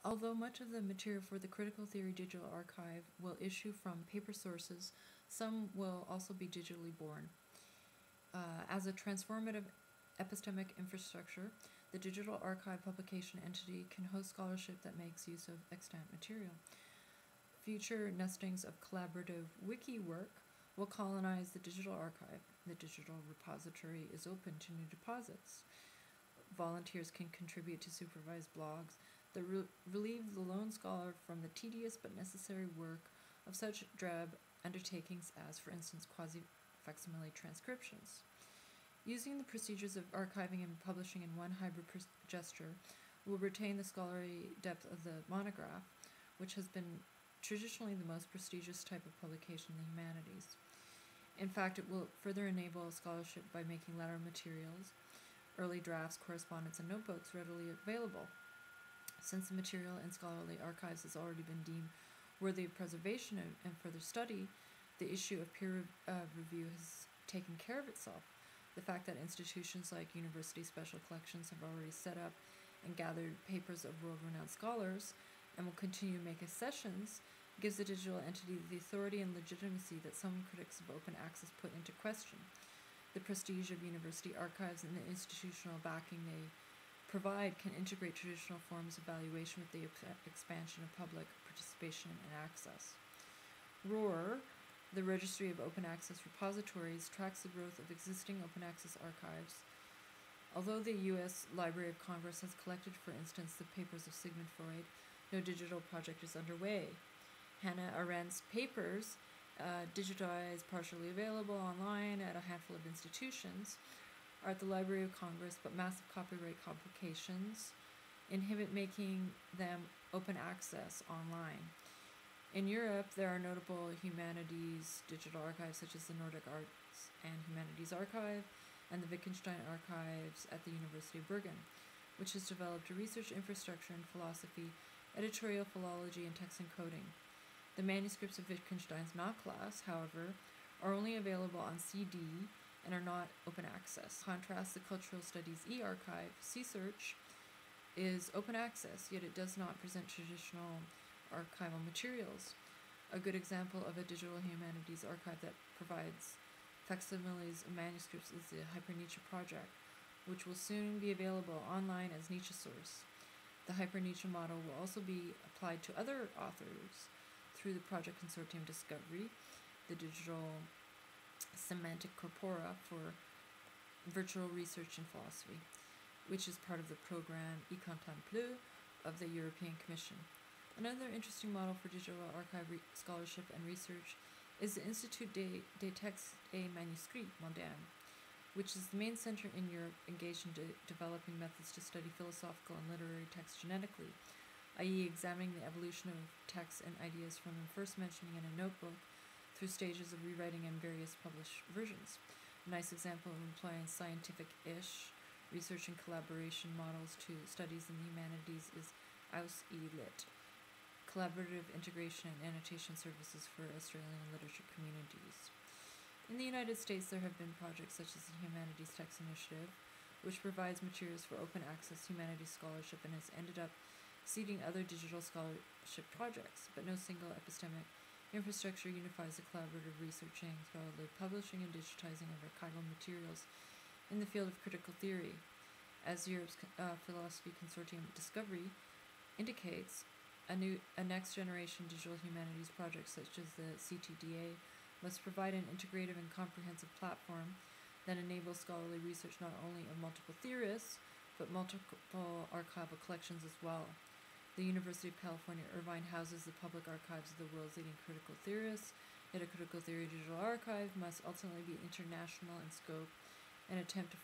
Although much of the material for the critical theory digital archive will issue from paper sources, some will also be digitally born. As a transformative epistemic infrastructure, the digital archive publication entity can host scholarship that makes use of extant material. Future nestings of collaborative wiki work will colonize the digital archive. The digital repository is open to new deposits. Volunteers can contribute to supervised blogs that relieve the lone scholar from the tedious but necessary work of such drab undertakings as, for instance, quasi-facsimile transcriptions. Using the procedures of archiving and publishing in one hybrid gesture will retain the scholarly depth of the monograph, which has been traditionally the most prestigious type of publication in the humanities. In fact, it will further enable scholarship by making lateral materials, early drafts, correspondence, and notebooks readily available. Since the material in scholarly archives has already been deemed worthy of preservation and further study, the issue of peer review has taken care of itself. The fact that institutions like university special collections have already set up and gathered papers of world-renowned scholars and will continue to make accessions gives the digital entity the authority and legitimacy that some critics of open access put into question. The prestige of university archives and the institutional backing they provide can integrate traditional forms of valuation with the expansion of public participation and access. ROAR, the Registry of Open Access Repositories, tracks the growth of existing open access archives. Although the U.S. Library of Congress has collected, for instance, the papers of Sigmund Freud, no digital project is underway. Hannah Arendt's papers, digitized, partially available online at a handful of institutions, are at the Library of Congress, but massive copyright complications inhibit making them open access online. In Europe, there are notable humanities digital archives such as the Nordic Arts and Humanities Archive and the Wittgenstein Archives at the University of Bergen, which has developed a research infrastructure in philosophy, editorial philology, and text encoding. The manuscripts of Wittgenstein's Nachlass, however, are only available on CD and are not open access. Contrast, the Cultural Studies e-archive, CSearch, is open access, yet it does not present traditional archival materials. A good example of a digital humanities archive that provides facsimiles of manuscripts is the Hyperniche project, which will soon be available online as Nichesource. The Hyperniche model will also be applied to other authors through the project consortium Discovery, the digital semantic corpora for virtual research in philosophy, which is part of the program e-Contemple of the European Commission. Another interesting model for digital archive scholarship and research is the Institut des Textes et Manuscrits Modernes, which is the main center in Europe engaged in developing methods to study philosophical and literary texts genetically, i.e. examining the evolution of texts and ideas from the first mentioning in a notebook through stages of rewriting and various published versions. A nice example of employing scientific-ish research and collaboration models to studies in the humanities is Aus-E-Lit, collaborative integration and annotation services for Australian literature communities. In the United States, there have been projects such as the Humanities Text Initiative, which provides materials for open access humanities scholarship and has ended up seeding other digital scholarship projects, but no single epistemic infrastructure unifies the collaborative researching, scholarly publishing, and digitizing of archival materials in the field of critical theory. As Europe's Philosophy Consortium Discovery indicates, a next-generation digital humanities project such as the CTDA must provide an integrative and comprehensive platform that enables scholarly research not only of multiple theorists, but multiple archival collections as well. The University of California, Irvine houses the public archives of the world's leading critical theorists, yet a critical theory digital archive must ultimately be international in scope and attempt to